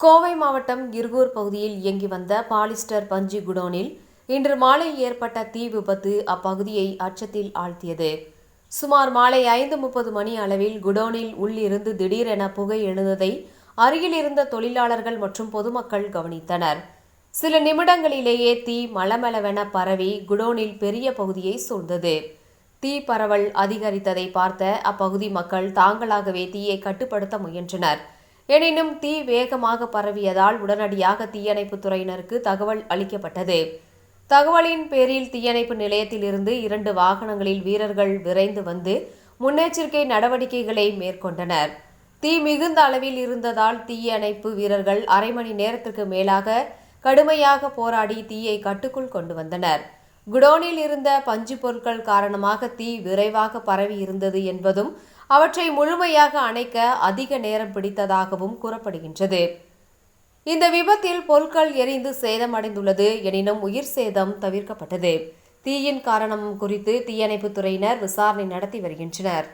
கோவை மாவட்டம் இருகூர் பகுதியில் இயங்கி வந்த பாலிஸ்டர் பஞ்சு குடோனில் இன்று மாலை ஏற்பட்ட தீ விபத்து அப்பகுதியை அச்சத்தில் ஆழ்த்தியது. சுமார் மாலை 5:30 மணி அளவில் குடோனில் உள்ளிருந்து திடீரென புகை எழுந்ததை அருகில் இருந்த தொழிலாளர்கள் மற்றும் பொதுமக்கள் கவனித்தனர். சில நிமிடங்களிலேயே தீ மளமளவென பரவி குடோனில் பெரிய பகுதியை சூழ்ந்தது. தீ பரவல் அதிகரித்ததை பார்த்த அப்பகுதி மக்கள் தாங்களாகவே தீயை கட்டுப்படுத்த முயன்றனர். எனினும் தீ வேகமாக பரவியதால் உடனடியாக தீயணைப்புத் துறையினருக்கு தகவல் அளிக்கப்பட்டது. தகவலின் பேரில் தீயணைப்பு நிலையத்திலிருந்து 2 வாகனங்களில் வீரர்கள் விரைந்து வந்து முன்னெச்சரிக்கை நடவடிக்கைகளை மேற்கொண்டனர். தீ மிகுந்த அளவில் இருந்ததால் தீயணைப்பு வீரர்கள் அரை மணி நேரத்திற்கு மேலாக கடுமையாக போராடி தீயை கட்டுக்குள் கொண்டு வந்தனர். குடோனில் இருந்த பஞ்சு பொருட்கள் காரணமாக தீ விரைவாக பரவி இருந்தது என்பதும் அவற்றை முழுமையாக அணைக்க அதிக நேரம் பிடித்ததாகவும் கூறப்படுகின்றது. இந்த விபத்தில் பொருட்கள் எரிந்து சேதமடைந்துள்ளது. எனினும் உயிர் சேதம் தவிர்க்கப்பட்டது. தீயின் காரணம் குறித்து தீயணைப்புத் துறையினர் விசாரணை நடத்தி வருகின்றனர்.